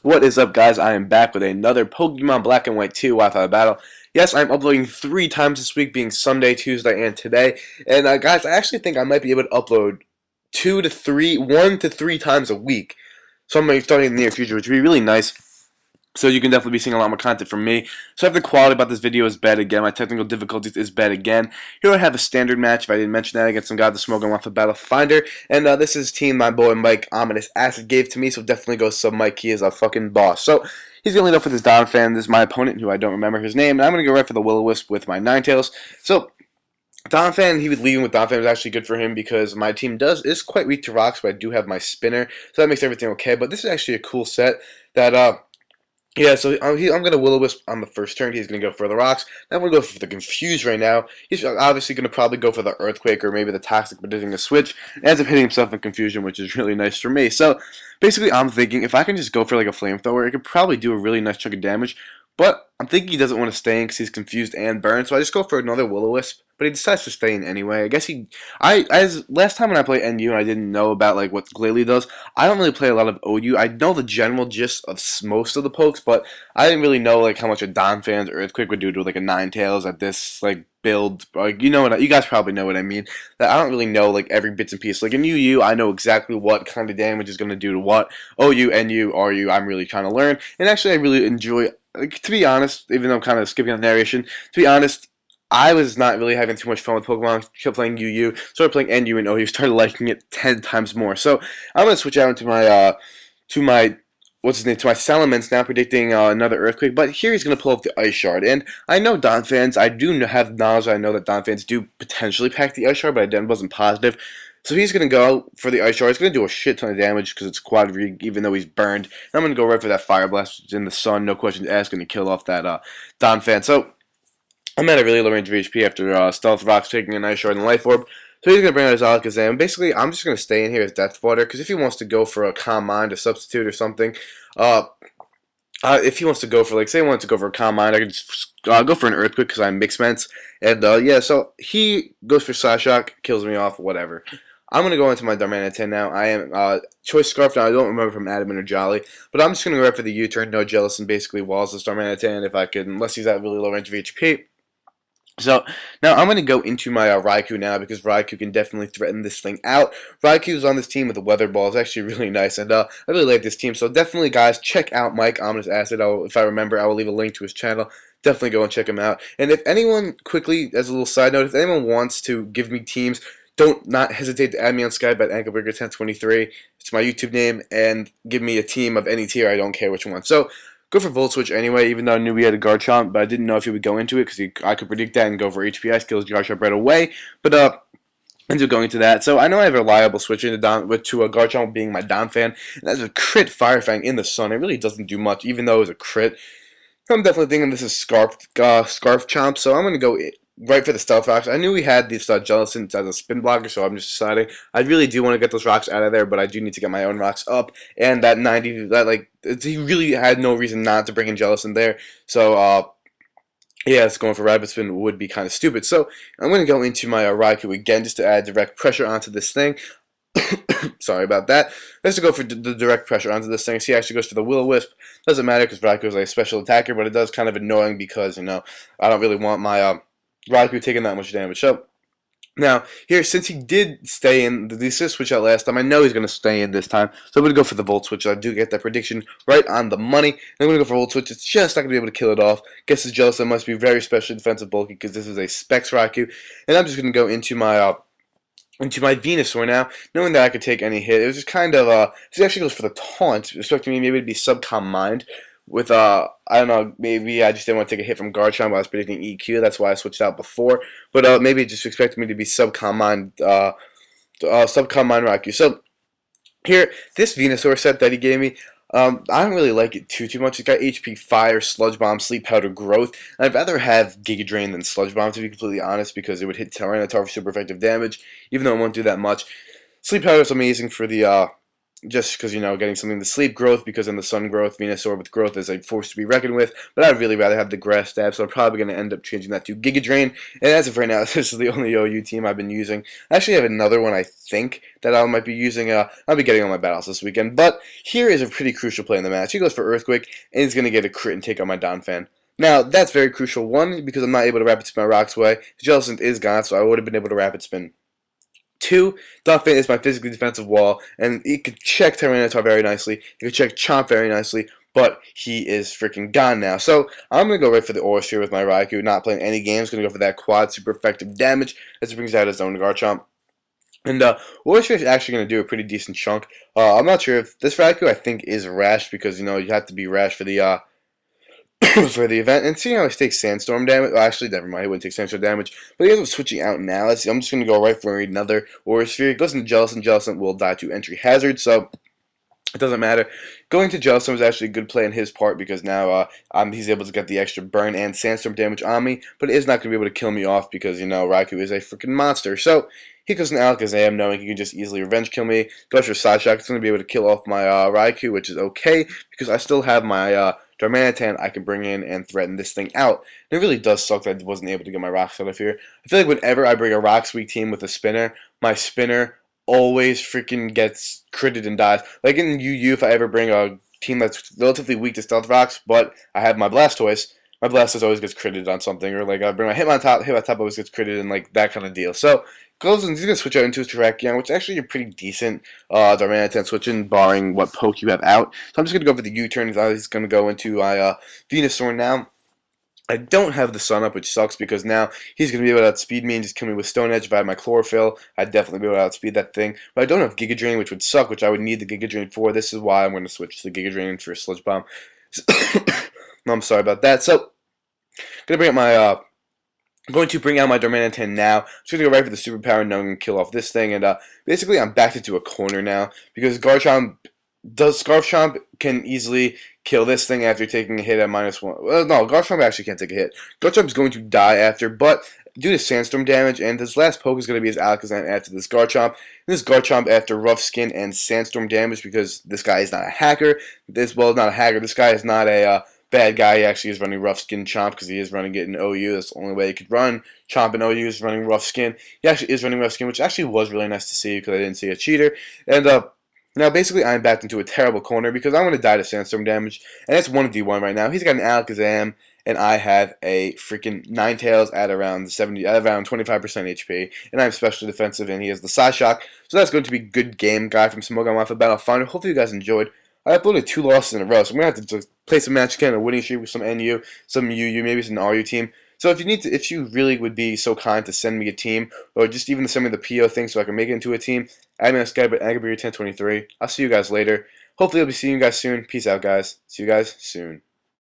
What is up, guys? I am back with another Pokemon Black and White 2 Wi-Fi battle. Yes, I'm uploading 3 times this week, being Sunday, Tuesday, and today. And guys, I actually think I might be able to upload 1 to 3 times a week. So I'm going to be starting in the near future, which would be really nice. So you can definitely be seeing a lot more content from me. So if the quality about this video is bad again, my technical difficulties is bad again. Here I have a standard match, if I didn't mention that, against some guy with the smoke and Wi-Fi Battle Finder. And this is team my boy Mike Ominous Acid gave to me, so definitely go sub Mike. He is a fucking boss. So he's going to lead up with his Don fan. This is my opponent, who I don't remember his name. And I'm going to go right for the Will-O-Wisp with my Ninetales. So Donphan, he was leading with Donphan was actually good for him because my team is quite weak to rocks, but I do have my spinner, so that makes everything okay. But this is actually a cool set that yeah, so I'm going to Will-O-Wisp on the first turn. He's going to go for the rocks. I'm going to go for the Confuse right now. He's obviously going to probably go for the Earthquake or maybe the Toxic, but doing a switch. Ends up hitting himself in Confusion, which is really nice for me. So basically, I'm thinking if I can just go for like a Flamethrower, it could probably do a really nice chunk of damage. But I'm thinking he doesn't want to stay in because he's confused and burned, so I just go for another Will-O-Wisp. But he decides to stay in anyway. I guess as last time when I played NU and I didn't know about like what Glalie does, I don't really play a lot of OU. I know the general gist of most of the pokes, but I didn't really know like how much a Donphan's Earthquake would do to like a Ninetales at this like build. Like you know what you guys probably know what I mean. That I don't really know like every bits and piece. Like in UU, I know exactly what kind of damage is going to do to what. OU, NU, RU, I'm really trying to learn. And actually, I really enjoy. Like, to be honest, even though I'm kind of skipping the narration, to be honest, I was not really having too much fun with Pokemon. I kept playing UU, started playing NU and OU, started liking it 10 times more. So I'm gonna switch out into my what's his name, to my Salamence now, predicting another Earthquake. But here he's gonna pull up the Ice Shard, and I know Donphans. I do have knowledge. I know that Donphans do potentially pack the Ice Shard, but I wasn't positive. So he's going to go for the Ice Shard. He's going to do a shit ton of damage because it's Quad Rig, even though he's burned. And I'm going to go right for that Fire Blast in the sun. No questions asked. Going to kill off that Donphan. So I'm at a really low range of HP after Stealth Rock's taking an Ice Shard and Life Orb. So he's going to bring out his Alakazam. Basically, I'm just going to stay in here as Death Water because if he wants to go for a Calm Mind, a Substitute, or something, if he wants to go for, like, say he wants to go for a Calm Mind, I can just go for an Earthquake because I'm Mixments. And, yeah, so he goes for Psyshock, kills me off, whatever. I'm going to go into my Darmanitan now. I am Choice Scarf now. I don't remember from Adamant or Jolly, but I'm just going to go right for the U-turn, no Jealous, and basically walls this Darmanitan if I could, unless he's at really low range of HP. So, now I'm going to go into my Raikou now because Raikou can definitely threaten this thing out. Raikou's on this team with the Weather Ball. It's actually really nice, and I really like this team. So definitely, guys, check out Mike Ominous Acid. If I remember, I will leave a link to his channel. Definitely go and check him out. And if anyone, quickly, as a little side note, if anyone wants to give me teams, don't not hesitate to add me on Skype at Ankelberger1023. It's my YouTube name, and give me a team of any tier. I don't care which one. So, go for Volt Switch anyway, even though I knew we had a Garchomp, but I didn't know if he would go into it because I could predict that and go for HPI skills Garchomp right away. But ends up going into that. So I know I have a reliable switch into to a Garchomp being my Donphan, and that's a crit Fire Fang in the sun. It really doesn't do much, even though it was a crit. I'm definitely thinking this is Scarf Chomp, so I'm going to go right for the Stealth Rocks. I knew we had this Jellicent as a spin blocker, so I'm just deciding I really do want to get those rocks out of there, but I do need to get my own rocks up. And that 90, he really had no reason not to bring in Jellicent there. So, yeah, it's going for Rabbit Spin would be kind of stupid. So, I'm going to go into my Raikou again just to add direct pressure onto this thing. Sorry about that. Let's go for the direct pressure onto this thing. So he actually goes for the Will-O-Wisp. Doesn't matter because Raikou is like a special attacker, but it does kind of annoying because, you know, I don't really want my Raikou taking that much damage. So, now, here, since he did stay in, the switch out last time, I know he's going to stay in this time. So I'm going to go for the Volt Switch. I do get that prediction right on the money. And I'm going to go for Volt Switch. It's just not going to be able to kill it off. Guess it's jealous. It must be very specially defensive bulky because this is a Specs Raikou. And I'm just going to go into my Venusaur now, knowing that I could take any hit. It was just kind of, he actually goes for the taunt, expecting me maybe to be Subcom Mind with, I don't know, maybe I just didn't want to take a hit from Garchomp, I was predicting EQ, that's why I switched out before, but maybe it just expected me to be Subcom Mind Raikou. So, here, this Venusaur set that he gave me, I don't really like it too much. It's got HP Fire, Sludge Bomb, Sleep Powder, Growth. And I'd rather have Giga Drain than Sludge Bomb, to be completely honest, because it would hit Tyranitar for super effective damage, even though it won't do that much. Sleep Powder is amazing for the just because, getting something to sleep growth, because in the sun growth, Venusaur with growth is a force to be reckoned with, but I'd really rather have the grass stab, so I'm probably going to end up changing that to Giga Drain, and as of right now, this is the only OU team I've been using. I actually have another one I think that I might be using. I'll be getting on my battles this weekend, but here is a pretty crucial play in the match. He goes for Earthquake, and he's going to get a crit and take out my Donphan. Now, that's very crucial, one, because I'm not able to Rapid Spin my Rock's Way. Jellicent is gone, so I would have been able to Rapid Spin. Two, Donphan is my physically defensive wall, and he could check Tyranitar very nicely. He could check Chomp very nicely, but he is freaking gone now. So I'm going to go right for the Aura Sphere with my Raikou, not playing any games. Going to go for that quad super effective damage as it brings out his own Garchomp. And Aura Sphere is actually going to do a pretty decent chunk. I'm not sure if this Raikou, I think, is rash because, you have to be rash for the for the event, and seeing how he takes Sandstorm damage, well, actually, never mind, he wouldn't take Sandstorm damage, but he ends up switching out now. I'm just going to go right for another Aura Sphere. It goes into Jellicent. Jellicent will die to Entry Hazard, so it doesn't matter. Going to Jellicent was actually a good play on his part because now he's able to get the extra burn and Sandstorm damage on me, but it is not going to be able to kill me off because, Raikou is a freaking monster. So he goes into Alakazam knowing he can just easily revenge kill me. Goes for Side Shock. It's going to be able to kill off my Raikou, which is okay because I still have my Darmanitan I can bring in and threaten this thing out. And it really does suck that I wasn't able to get my rocks out of here. I feel like whenever I bring a Rock Sweep team with a spinner, my spinner always freaking gets critted and dies. Like in UU, if I ever bring a team that's relatively weak to Stealth Rocks, but I have my Blastoise always gets critted on something. Or like I bring my Hitmontop always gets critted and like that kind of deal. So goes and he's going to switch out into his Terrakion, which is actually a pretty decent Darmanitan switching, barring what poke you have out. So I'm just going to go for the U-turn. He's going to go into Venusaur now. I don't have the Sun up, which sucks because now he's going to be able to outspeed me and just kill me with Stone Edge. If I had my Chlorophyll, I'd definitely be able to outspeed that thing. But I don't have Giga Drain, which would suck, which I would need the Giga Drain for. This is why I'm going to switch to the Giga Drain for Sludge Bomb. No, I'm sorry about that. So, going to bring out my Darmanitan now. I'm just going to go right for the superpower, and now I'm going to kill off this thing. And basically, I'm backed into a corner now because Garchomp Scarf Chomp can easily kill this thing after taking a hit at -1. Well, no, Garchomp actually can't take a hit. Garchomp is going to die after, but due to Sandstorm damage, and his last poke is going to be his Alakazam after this Garchomp. This Garchomp after Rough Skin and Sandstorm damage because this guy is not a hacker. This guy is not a bad guy. He actually is running Rough Skin Chomp because he is running it in OU. That's the only way he could run Chomp in OU is running Rough Skin. He actually is running Rough Skin, which actually was really nice to see because I didn't see a cheater. And now, basically, I'm backed into a terrible corner because I'm going to die to Sandstorm damage, and it's 1v1 right now. He's got an Alakazam, and I have a freaking Ninetales at around 25% HP, and I'm special defensive, and he has the Psyshock. So that's going to be a good game, guy from Smoke on WiFi Battle. Hopefully, you guys enjoyed. I uploaded 2 losses in a row, so I'm going to have to play some match again, a winning streak with some NU, some UU, maybe some RU team. So if you really would be so kind to send me a team, or just even to send me the PO thing so I can make it into a team, add me on Skype at Angry1023. I'll see you guys later. Hopefully I'll be seeing you guys soon. Peace out, guys. See you guys soon.